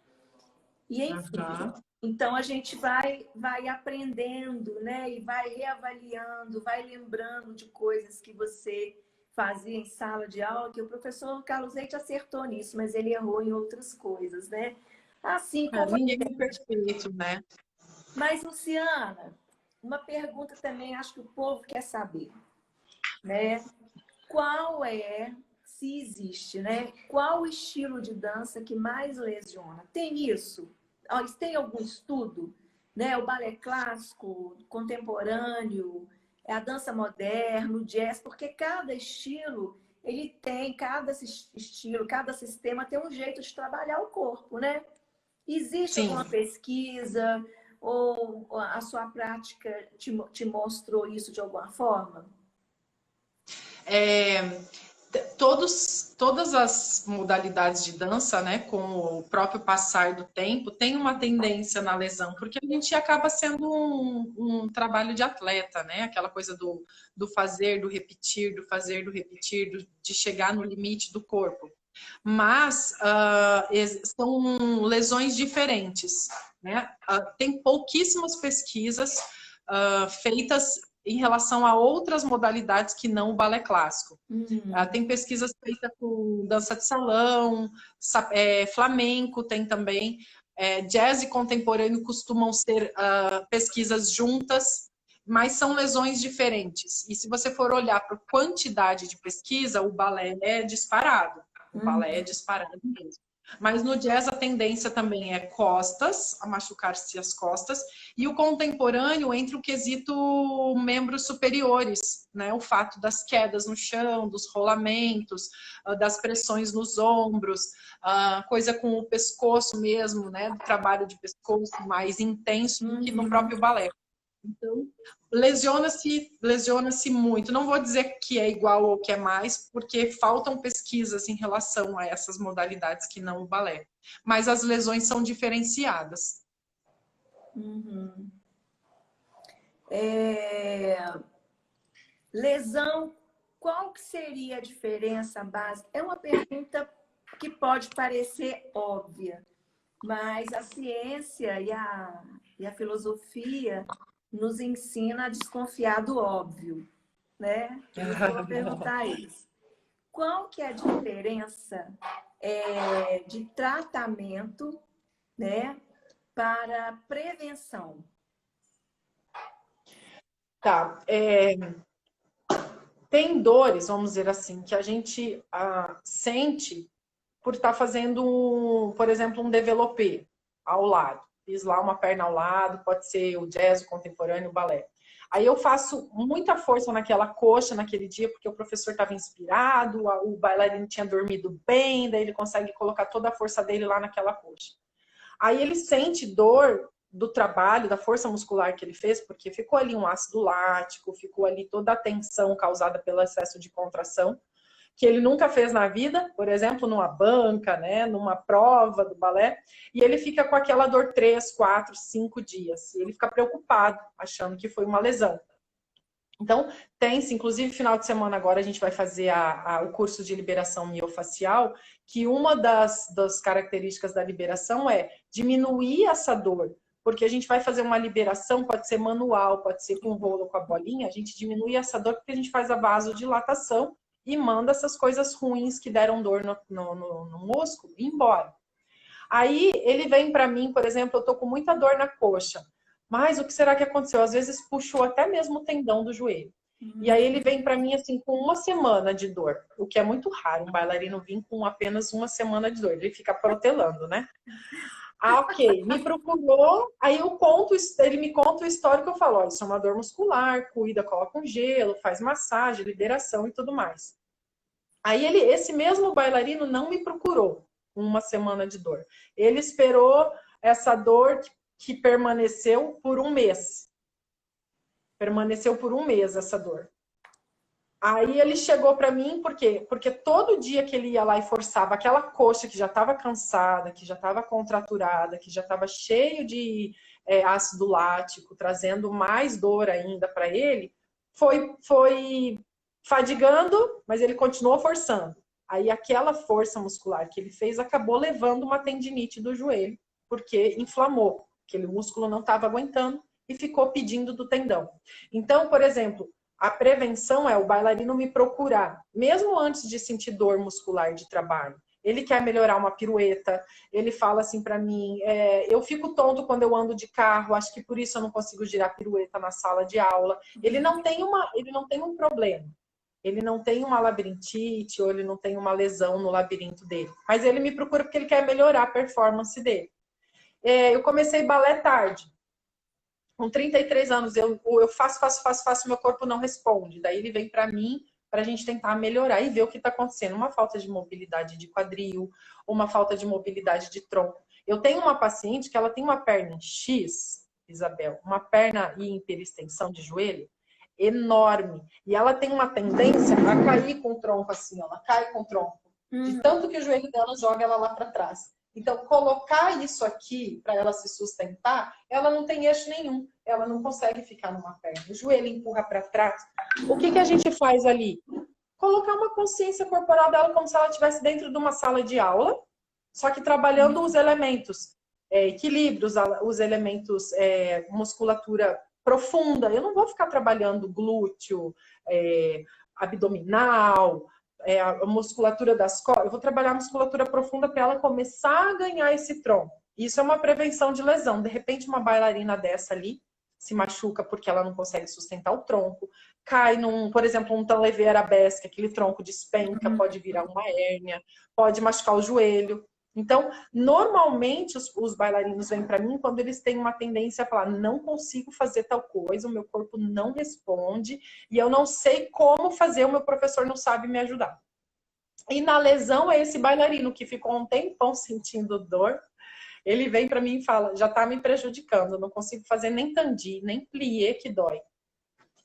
Speaker 1: E, enfim, então a gente vai aprendendo, né? E vai reavaliando, vai lembrando de coisas que você fazia em sala de aula, que o professor Carlos Leite acertou nisso, mas ele errou em outras coisas, né? Assim como...
Speaker 2: Ninguém é perfeito, né?
Speaker 1: Mas, Luciana, uma pergunta também acho que o povo quer saber, né? Se existe, né? Qual o estilo de dança que mais lesiona? Tem isso? Tem algum estudo? Né? O balé clássico, contemporâneo, a dança moderna, o jazz, porque cada estilo, cada estilo, cada sistema tem um jeito de trabalhar o corpo, né? Existe alguma pesquisa ou a sua prática te mostrou isso de alguma forma?
Speaker 2: Todas as modalidades de dança, né, com o próprio passar do tempo, tem uma tendência na lesão, porque a gente acaba sendo um trabalho de atleta, né? Aquela coisa do fazer, do repetir, do fazer, do repetir, de chegar no limite do corpo. Mas são lesões diferentes, né? Tem pouquíssimas pesquisas feitas em relação a outras modalidades que não o balé clássico. Tem pesquisas feitas com dança de salão, flamenco tem também, jazz e contemporâneo costumam ser pesquisas juntas, mas são lesões diferentes. E se você for olhar para a quantidade de pesquisa, o balé é disparado. O balé é disparado mesmo. Mas no jazz a tendência também é costas, a machucar-se as costas, e o contemporâneo entre o quesito membros superiores, né? O fato das quedas no chão, dos rolamentos, das pressões nos ombros, coisa com o pescoço mesmo, né? Do trabalho de pescoço mais intenso do que no próprio balé. Então, lesiona-se muito. Não vou dizer que é igual ou que é mais, porque faltam pesquisas em relação a essas modalidades que não o balé. Mas as lesões são diferenciadas.
Speaker 1: Lesão, qual que seria a diferença básica? É uma pergunta que pode parecer óbvia, mas a ciência e a filosofia nos ensina a desconfiar do óbvio, né? Eu vou perguntar isso. Qual que é a diferença de tratamento, né, para prevenção?
Speaker 2: Tá. Tem dores, vamos dizer assim, que a gente sente por estar fazendo, por exemplo, um développé ao lado. Fiz lá uma perna ao lado, pode ser o jazz, o contemporâneo, o balé. Aí eu faço muita força naquela coxa naquele dia, porque o professor estava inspirado, o bailarino tinha dormido bem, daí ele consegue colocar toda a força dele lá naquela coxa. Aí ele sente dor do trabalho, da força muscular que ele fez, porque ficou ali um ácido lático, ficou ali toda a tensão causada pelo excesso de contração, que ele nunca fez na vida, por exemplo, numa banca, né, numa prova do balé, e ele fica com aquela dor 3, 4, 5 dias. E ele fica preocupado, achando que foi uma lesão. Então, tem-se, inclusive, final de semana agora a gente vai fazer o curso de liberação miofacial, que uma das características da liberação é diminuir essa dor, porque a gente vai fazer uma liberação, pode ser manual, pode ser com rolo, com a bolinha, a gente diminui essa dor porque a gente faz a vasodilatação e manda essas coisas ruins que deram dor no músculo embora. Aí ele vem para mim, por exemplo, eu tô com muita dor na coxa. Mas o que será que aconteceu? Às vezes puxou até mesmo o tendão do joelho. E aí ele vem para mim assim com uma semana de dor, o que é muito raro um bailarino vir com apenas uma semana de dor. Ele fica protelando, né? Ah, ok. Me procurou, aí eu conto, ele me conta o histórico, eu falo, ó, isso é uma dor muscular, cuida, coloca um gelo, faz massagem, liberação e tudo mais. Aí esse mesmo bailarino não me procurou com uma semana de dor. Ele esperou essa dor que permaneceu por um mês. Permaneceu por um mês essa dor. Aí ele chegou para mim, por quê? Porque todo dia que ele ia lá e forçava aquela coxa que já estava cansada, que já estava contraturada, que já estava cheio de ácido lático, trazendo mais dor ainda para ele, foi fadigando, mas ele continuou forçando. Aí aquela força muscular que ele fez acabou levando uma tendinite do joelho, porque inflamou, aquele músculo não estava aguentando e ficou pedindo do tendão. Então, por exemplo, a prevenção é o bailarino me procurar, mesmo antes de sentir dor muscular de trabalho. Ele quer melhorar uma pirueta, ele fala assim para mim, eu fico tonto quando eu ando de carro, acho que por isso eu não consigo girar pirueta na sala de aula. Ele não tem um problema. Ele não tem uma labirintite ou ele não tem uma lesão no labirinto dele. Mas ele me procura porque ele quer melhorar a performance dele. Eu comecei balé tarde. Com 33 anos, eu faço, meu corpo não responde. Daí ele vem para mim para a gente tentar melhorar e ver o que está acontecendo. Uma falta de mobilidade de quadril, uma falta de mobilidade de tronco. Eu tenho uma paciente que ela tem uma perna em X, Isabel, uma perna em hiperextensão de joelho enorme. E ela tem uma tendência a cair com o tronco assim, ela cai com o tronco. De tanto que o joelho dela joga ela lá para trás. Então, colocar isso aqui para ela se sustentar, ela não tem eixo nenhum. Ela não consegue ficar numa perna. O joelho empurra para trás. O que a gente faz ali? Colocar uma consciência corporal dela como se ela estivesse dentro de uma sala de aula, só que trabalhando os elementos, equilíbrios, os elementos, musculatura profunda. Eu não vou ficar trabalhando glúteo, abdominal, a musculatura das costas. Eu vou trabalhar a musculatura profunda para ela começar a ganhar esse tronco. Isso é uma prevenção de lesão. De repente, uma bailarina dessa ali se machuca porque ela não consegue sustentar o tronco, cai por exemplo, um tanlevé arabesque, aquele tronco despenca, pode virar uma hérnia, pode machucar o joelho. Então, normalmente, os bailarinos vêm para mim quando eles têm uma tendência a falar, não consigo fazer tal coisa, o meu corpo não responde, e eu não sei como fazer, o meu professor não sabe me ajudar. E na lesão é esse bailarino que ficou um tempão sentindo dor, ele vem para mim e fala, já está me prejudicando, eu não consigo fazer nem tandi, nem plié que dói.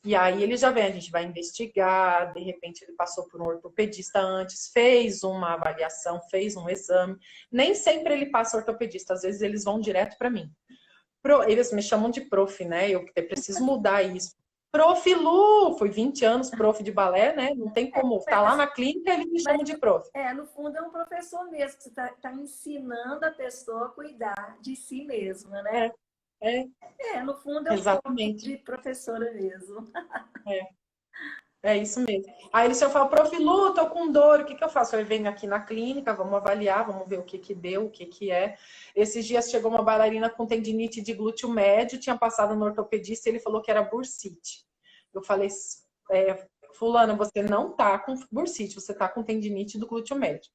Speaker 2: E aí ele já vem, a gente vai investigar, de repente ele passou por um ortopedista antes, fez uma avaliação, fez um exame. Nem sempre ele passa ortopedista, às vezes eles vão direto para mim. Eles me chamam de prof, né? Eu preciso mudar isso. Prof. Lu, fui 20 anos prof de balé, né? Não tem como. Tá lá na clínica, eles me chamam de prof.
Speaker 1: No fundo é um professor mesmo, que você tá ensinando a pessoa a cuidar de si mesma, né? No fundo é um de professora mesmo.
Speaker 2: É isso mesmo. Aí eles falam, prof. Lu, tô com dor, o que eu faço? Eu venho aqui na clínica, vamos avaliar, vamos ver o que deu, o que é. Esses dias chegou uma bailarina com tendinite de glúteo médio, tinha passado no ortopedista e ele falou que era bursite. Eu falei, fulana, você não tá com bursite, você tá com tendinite do glúteo médio.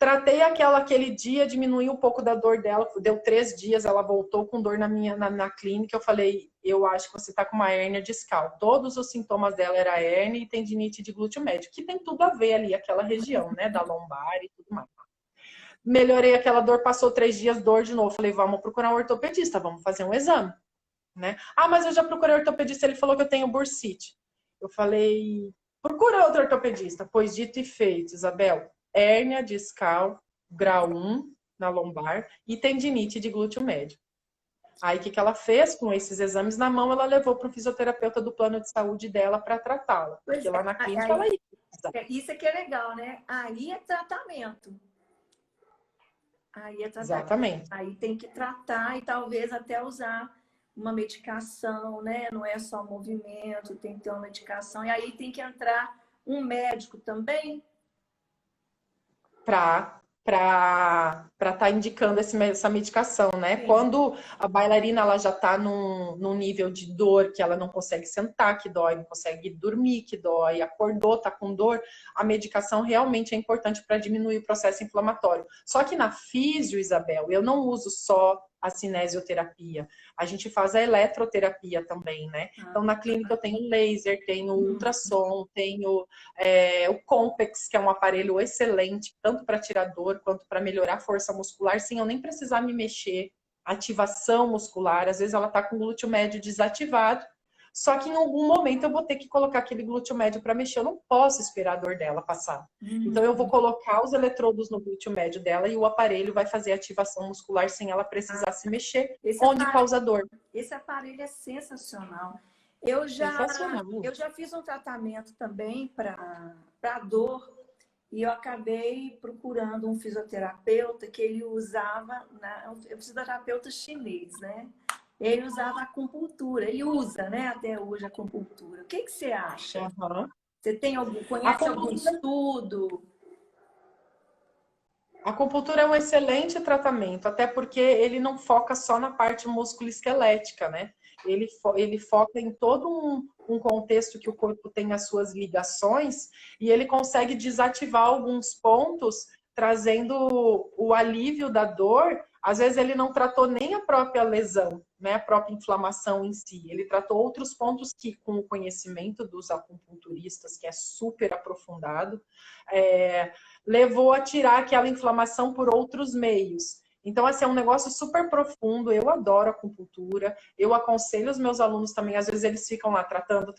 Speaker 2: Tratei aquele dia, diminui um pouco da dor dela, deu 3 dias, ela voltou com dor na clínica. Eu falei, eu acho que você está com uma hérnia discal. Todos os sintomas dela era hérnia e tendinite de glúteo médio, que tem tudo a ver ali, aquela região, né, da lombar e tudo mais. Melhorei aquela dor, passou 3 dias, dor de novo. Falei, vamos procurar um ortopedista, vamos fazer um exame, né? Ah, mas eu já procurei ortopedista, ele falou que eu tenho bursite. Eu falei, procura outro ortopedista. Pois dito e feito, Isabel, hérnia discal, grau 1 na lombar e tendinite de glúteo médio. Aí o que ela fez com esses exames na mão? Ela levou para o fisioterapeuta do plano de saúde dela para tratá-la. Porque lá na clínica ela ia.
Speaker 1: Isso aqui é legal, né? Aí é tratamento. Aí é tratamento.
Speaker 2: Exatamente.
Speaker 1: Aí tem que tratar e talvez até usar uma medicação, né? Não é só movimento, tem que ter uma medicação. E aí tem que entrar um médico também
Speaker 2: Para estar indicando essa medicação, né?
Speaker 1: Sim.
Speaker 2: Quando a bailarina ela já está num nível de dor que ela não consegue sentar, que dói, não consegue dormir, que dói, acordou, está com dor, a medicação realmente é importante para diminuir o processo inflamatório. Só que na físio, Isabel, eu não uso só a cinesioterapia. A gente faz a eletroterapia também, né? Então, na clínica eu tenho laser, tenho ultrassom, tenho o Compex, que é um aparelho excelente, tanto para tirar dor quanto para melhorar a força muscular, sem eu nem precisar me mexer. Ativação muscular, às vezes ela está com o glúteo médio desativado, só que em algum momento eu vou ter que colocar aquele glúteo médio para mexer. Eu não posso esperar a dor dela passar. Então eu vou colocar os eletrodos no glúteo médio dela e o aparelho vai fazer a ativação muscular sem ela precisar se mexer, onde causa dor.
Speaker 1: Esse aparelho é sensacional. Eu já fiz um tratamento também para dor e eu acabei procurando um fisioterapeuta que ele usava, um fisioterapeuta chinês, né? Ele usava acupuntura, ele usa, né, até hoje a acupuntura. O que você acha? Você conhece algum estudo?
Speaker 2: A acupuntura é um excelente tratamento, até porque ele não foca só na parte musculoesquelética, né? Ele foca em todo um contexto que o corpo tem as suas ligações e ele consegue desativar alguns pontos, trazendo o alívio da dor. Às vezes ele não tratou nem a própria lesão, né, a própria inflamação em si. Ele tratou outros pontos que, com o conhecimento dos acupunturistas, que é super aprofundado, levou a tirar aquela inflamação por outros meios. Então, assim, é um negócio super profundo. Eu adoro acupuntura. Eu aconselho os meus alunos também. Às vezes eles ficam lá tratando.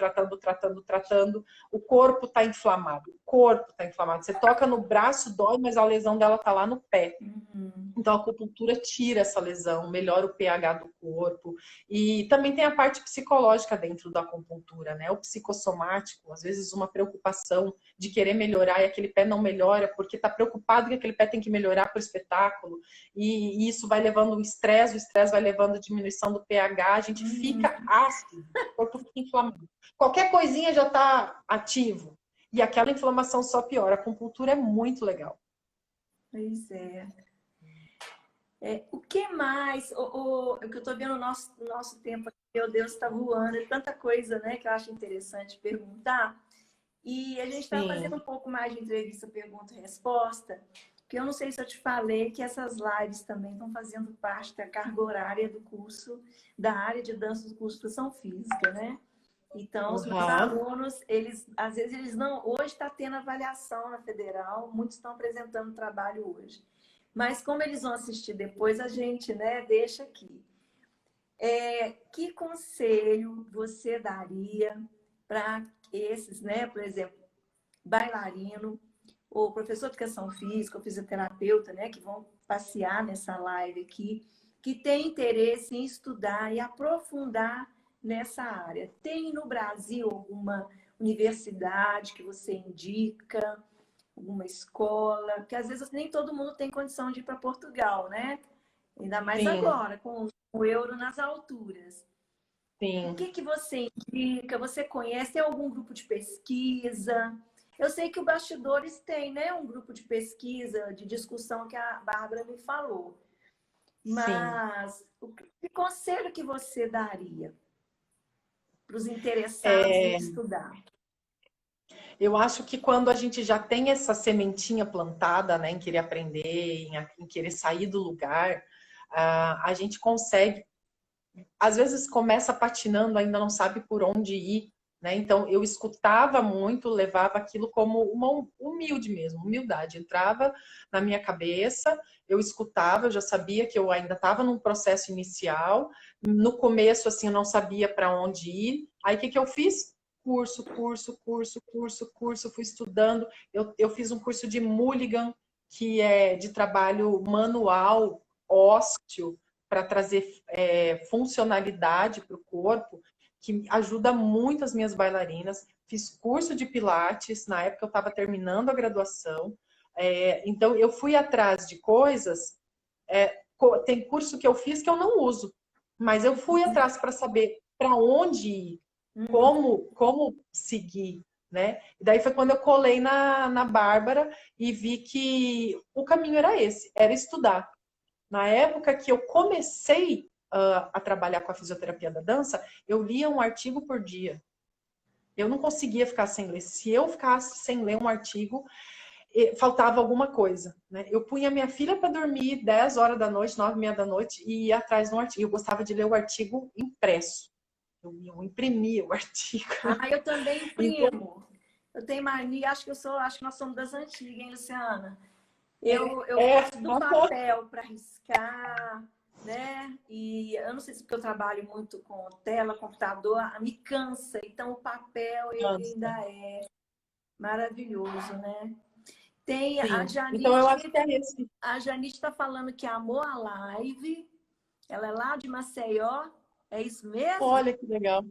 Speaker 2: O corpo está inflamado. Você toca no braço, dói, mas a lesão dela está lá no pé. Então, a acupuntura tira essa lesão, melhora o pH do corpo. E também tem a parte psicológica dentro da acupuntura, né? O psicossomático, às vezes uma preocupação de querer melhorar e aquele pé não melhora porque está preocupado que aquele pé tem que melhorar para o espetáculo. E isso vai levando o estresse vai levando a diminuição do pH, a gente fica ácido, o corpo fica inflamado. Qualquer coisinha já está ativo. E aquela inflamação só piora. A acupuntura é muito legal.
Speaker 1: Pois é. O que mais? O que eu estou vendo no nosso tempo aqui, meu Deus, está voando. É tanta coisa, né, que eu acho interessante perguntar. E a gente está fazendo um pouco mais de entrevista, pergunta e resposta, porque eu não sei se eu te falei que essas lives também estão fazendo parte da carga horária do curso, da área de dança do curso de educação física, né? Então, os meus alunos, às vezes eles não... Hoje está tendo avaliação na Federal, muitos estão apresentando trabalho hoje. Mas como eles vão assistir depois, a gente, né, deixa aqui. Que conselho você daria para esses, né, por exemplo, bailarino, ou professor de educação física, ou fisioterapeuta, né, que vão passear nessa live aqui, que tem interesse em estudar e aprofundar nessa área? Tem no Brasil alguma universidade que você indica? Alguma escola? Porque às vezes nem todo mundo tem condição de ir para Portugal, né? Ainda mais agora, com o euro nas alturas. O que você indica? Você conhece? Tem algum grupo de pesquisa? Eu sei que o Bastidores tem, né? Um grupo de pesquisa, de discussão que a Bárbara me falou. Mas que conselho que você daria para os interessados em estudar?
Speaker 2: Eu acho que quando a gente já tem essa sementinha plantada, né, em querer aprender, em querer sair do lugar, a gente consegue, às vezes começa patinando, ainda não sabe por onde ir, né? Então eu escutava muito, levava aquilo como uma humilde mesmo, humildade. Entrava na minha cabeça, eu escutava, eu já sabia que eu ainda estava num processo inicial. No começo, assim, eu não sabia para onde ir. Aí o que eu fiz? Curso, fui estudando. Eu fiz um curso de Mulligan, que é de trabalho manual, ósseo, para trazer funcionalidade para o corpo, que ajuda muito as minhas bailarinas. Fiz curso de Pilates, na época eu estava terminando a graduação. Então, eu fui atrás de coisas. Tem curso que eu fiz que eu não uso, mas eu fui atrás para saber para onde ir, como seguir, né? E daí foi quando eu colei na Bárbara e vi que o caminho era esse, era estudar. Na época que eu comecei a trabalhar com a fisioterapia da dança, eu lia um artigo por dia. Eu não conseguia ficar sem ler. Se eu ficasse sem ler um artigo, faltava alguma coisa, né? Eu punha minha filha para dormir 10 horas da noite, 9h30 da noite, e ia atrás de um artigo. Eu gostava de ler o artigo impresso. Eu imprimia o artigo.
Speaker 1: Eu também
Speaker 2: Então,
Speaker 1: imprimo. Eu tenho mania, acho que nós somos das antigas, hein, Luciana? Eu gosto do papel para riscar, né? E eu não sei se porque eu trabalho muito com tela, computador, me cansa. Então, o papel, ele ainda é maravilhoso, né? Tem a
Speaker 2: sim. Então, eu acho que é esse.
Speaker 1: A Janite está falando que amou a live. Ela é lá de Maceió. É isso mesmo?
Speaker 2: Olha que legal.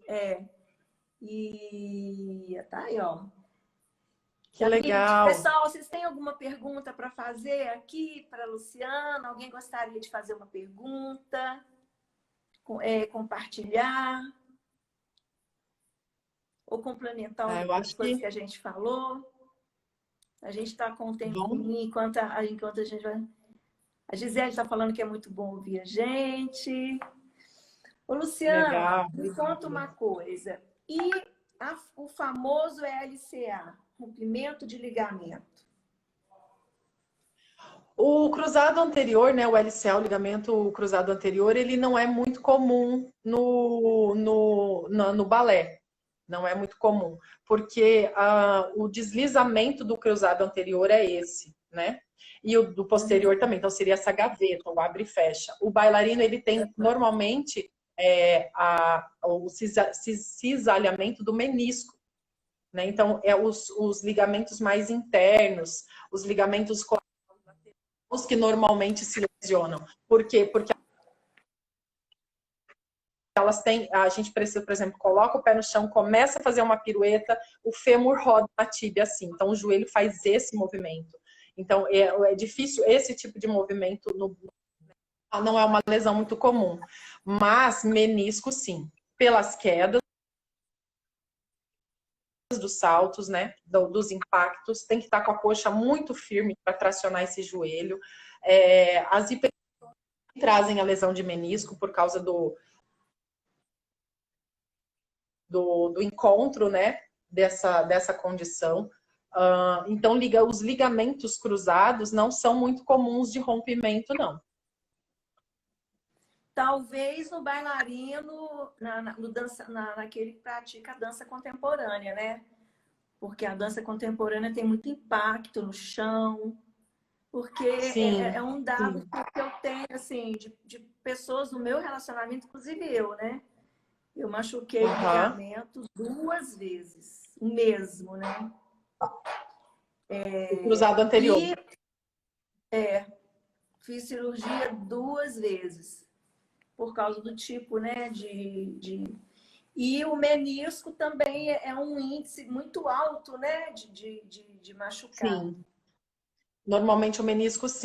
Speaker 1: E tá aí, ó.
Speaker 2: Que legal.
Speaker 1: Pessoal, vocês têm alguma pergunta para fazer aqui para a Luciana? Alguém gostaria de fazer uma pergunta? Compartilhar? Ou complementar algumas coisas que a gente falou? A gente está com um tempinho enquanto a gente vai... A Gisele está falando que é muito bom ouvir a gente. Ô, Luciana, me conta uma coisa. E o famoso LCA, rompimento de ligamento?
Speaker 2: O cruzado anterior, né, o LCA, o ligamento cruzado anterior, ele não é muito comum no balé. Não é muito comum, porque o deslizamento do cruzado anterior é esse, né? E o do posterior também, então seria essa gaveta, o abre e fecha. O bailarino, ele tem normalmente o cisalhamento do menisco, né? Então, os ligamentos mais internos, os ligamentos os que normalmente se lesionam. Por quê? Porque elas têm, a gente precisa, por exemplo, coloca o pé no chão, começa a fazer uma pirueta, o fêmur roda a tíbia assim. Então, o joelho faz esse movimento. Então, é difícil esse tipo de movimento, não é uma lesão muito comum. Mas menisco, sim. Pelas quedas dos saltos, né, dos impactos, tem que estar com a coxa muito firme para tracionar esse joelho. As hipertensões trazem a lesão de menisco por causa do encontro, né, dessa condição. Então, os ligamentos cruzados não são muito comuns de rompimento, não.
Speaker 1: Talvez no bailarino, naquele que pratica a dança contemporânea, né? Porque a dança contemporânea tem muito impacto no chão, porque é um dado que eu tenho, assim, de pessoas no meu relacionamento, inclusive eu, né? Eu machuquei ligamentos 2 vezes, o mesmo, né?
Speaker 2: O cruzado anterior.
Speaker 1: Fiz cirurgia 2 vezes, por causa do tipo, né, E o menisco também é um índice muito alto, né, de machucar.
Speaker 2: Sim. Normalmente o menisco, sim.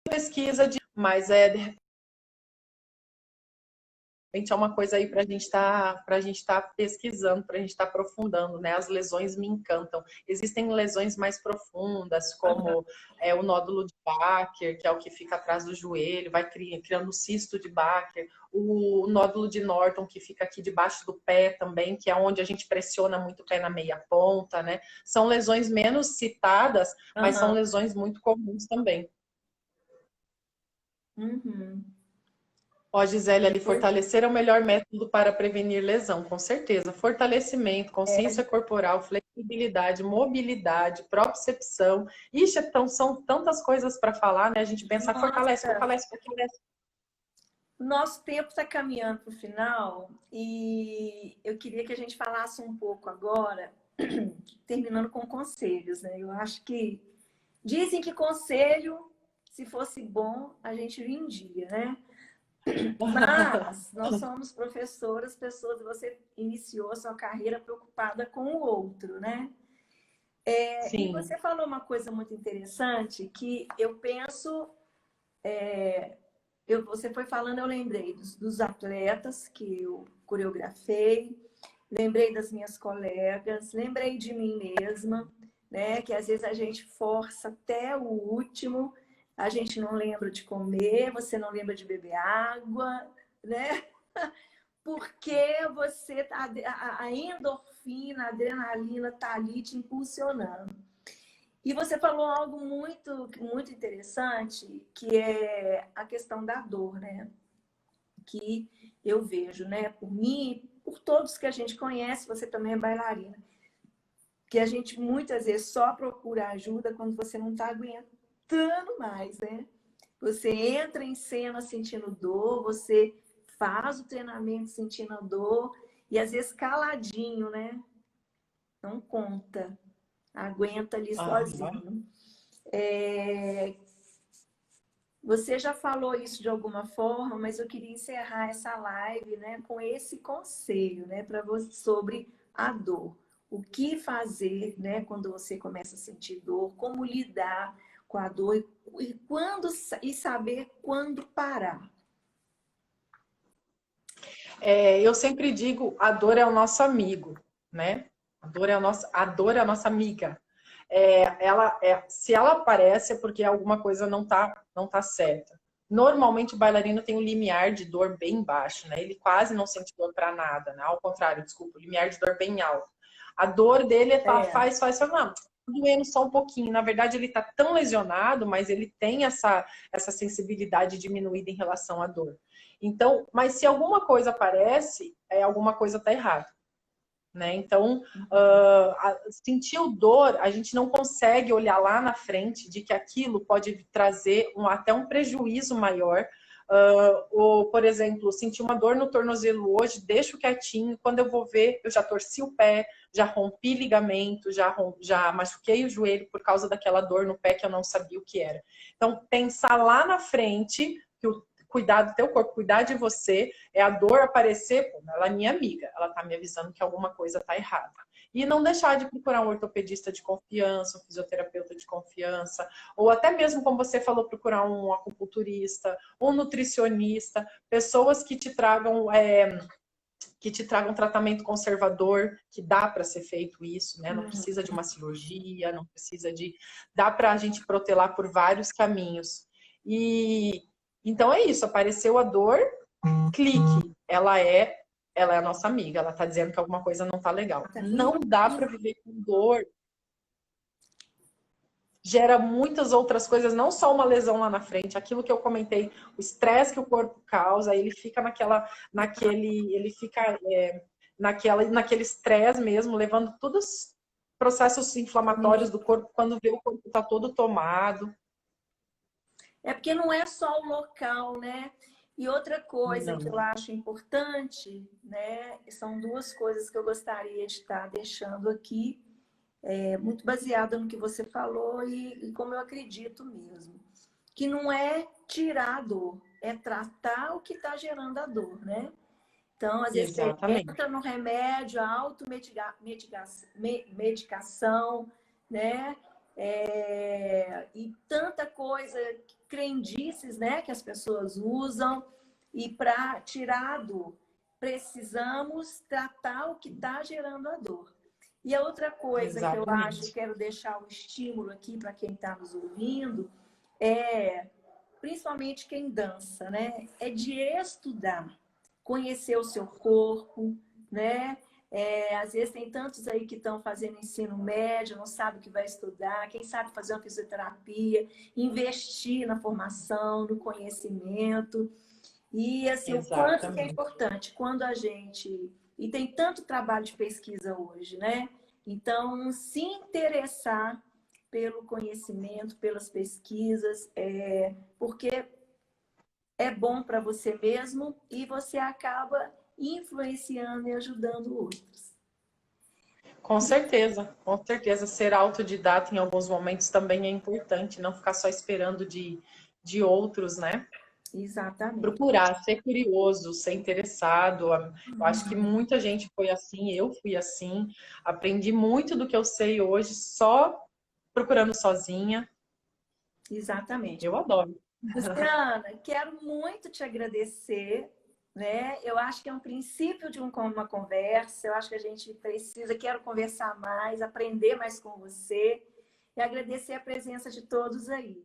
Speaker 2: Pesquisa, mas repente é uma coisa aí para a gente tá pesquisando, para a gente estar aprofundando, né? As lesões me encantam. Existem lesões mais profundas, como o nódulo de Baker, que é o que fica atrás do joelho, vai criando cisto de Baker, o nódulo de Norton, que fica aqui debaixo do pé também, que é onde a gente pressiona muito o pé na meia ponta, né? São lesões menos citadas, mas são lesões muito comuns também. Ó, Gisele, ali, fortalecer é o melhor método para prevenir lesão, com certeza. Fortalecimento, consciência corporal, flexibilidade, mobilidade, propriocepção. Ixi, então são tantas coisas para falar, né? A gente pensa, fortalece.
Speaker 1: Nosso tempo está caminhando para o final e eu queria que a gente falasse um pouco agora, terminando com conselhos, né? Eu acho que dizem que conselho, se fosse bom, a gente vendia, né? Mas nós somos professoras, pessoas, você iniciou a sua carreira preocupada com o outro, né? E você falou uma coisa muito interessante que eu penso, você foi falando, eu lembrei dos atletas que eu coreografei, lembrei das minhas colegas, lembrei de mim mesma, né? Que às vezes a gente força até o último, a gente não lembra de comer, você não lembra de beber água, né? Porque você, a endorfina, a adrenalina está ali te impulsionando. E você falou algo muito, muito interessante, que é a questão da dor, né? Que eu vejo, né? Por mim, por todos que a gente conhece, você também é bailarina, que a gente muitas vezes só procura ajuda quando você não está aguentando mais, né? Você entra em cena sentindo dor, você faz o treinamento sentindo a dor e às vezes caladinho, né? Não conta, aguenta ali sozinho. Você já falou isso de alguma forma, mas eu queria encerrar essa live, né, com esse conselho, né, para você sobre a dor. O que fazer, né, quando você começa a sentir dor, como lidar com a dor e saber quando parar.
Speaker 2: Eu sempre digo, a dor é o nosso amigo, né? A dor é a nossa amiga. Se ela aparece é porque alguma coisa não tá certa. Normalmente o bailarino tem um limiar de dor bem baixo, né? Ele quase não sente dor para nada, né? Ao contrário, desculpa, o limiar de dor bem alto. A dor dele faz, não, doendo só um pouquinho. Na verdade, ele tá tão lesionado, mas ele tem essa sensibilidade diminuída em relação à dor. Então, mas se alguma coisa aparece, alguma coisa tá errada. Né? Então, sentiu dor, a gente não consegue olhar lá na frente de que aquilo pode trazer até um prejuízo maior. Ou, por exemplo, senti uma dor no tornozelo hoje, deixo quietinho, quando eu vou ver, eu já torci o pé, já rompi ligamento, já machuquei o joelho por causa daquela dor no pé que eu não sabia o que era. Então, pensar lá na frente, que cuidar do teu corpo, cuidar de você, a dor aparecer, pô, ela é minha amiga, ela tá me avisando que alguma coisa tá errada. E não deixar de procurar um ortopedista de confiança, um fisioterapeuta de confiança, ou até mesmo, como você falou, procurar um acupunturista, um nutricionista, pessoas que te tragam tratamento conservador, que dá para ser feito isso, né? Não precisa de uma cirurgia, não precisa dá para a gente protelar por vários caminhos. Então é isso, apareceu a dor, clique, ela é a nossa amiga, ela tá dizendo que alguma coisa não tá legal. Não dá para viver com dor. Gera muitas outras coisas, não só uma lesão lá na frente, aquilo que eu comentei, o estresse que o corpo causa, ele fica naquele estresse mesmo, levando todos os processos inflamatórios do corpo, quando vê o corpo tá todo tomado.
Speaker 1: É porque não é só o local, né? E outra coisa que eu acho importante, né? São duas coisas que eu gostaria de estar deixando aqui, muito baseada no que você falou e como eu acredito mesmo. Que não é tirar a dor, é tratar o que está gerando a dor, né? Então, às vezes, você entra no remédio, a automedicação, né? E tanta coisa, crendices, né, que as pessoas usam e para tirar a dor. precisamos tratar o que está gerando a dor. E a outra coisa que eu acho, quero deixar o estímulo aqui para quem está nos ouvindo, principalmente quem dança, né? É de estudar, conhecer o seu corpo, né? Às vezes tem tantos aí que estão fazendo ensino médio, não sabe o que vai estudar, quem sabe fazer uma fisioterapia, investir na formação, no conhecimento. E assim, o quanto que é importante quando a gente... E tem tanto trabalho de pesquisa hoje, né? Então, se interessar pelo conhecimento, pelas pesquisas, porque é bom para você mesmo e você acaba influenciando e ajudando outros.
Speaker 2: Com certeza, com certeza. Ser autodidata em alguns momentos também é importante, não ficar só esperando de outros, né?
Speaker 1: Exatamente.
Speaker 2: Procurar, ser curioso, ser interessado. Eu acho que muita gente foi assim, eu fui assim. Aprendi muito do que eu sei hoje só procurando sozinha.
Speaker 1: Exatamente.
Speaker 2: Eu adoro.
Speaker 1: Luciana, quero muito te agradecer, né? Eu acho que é um princípio de uma conversa. Eu acho que a gente precisa, quero conversar mais, aprender mais com você e agradecer a presença de todos aí.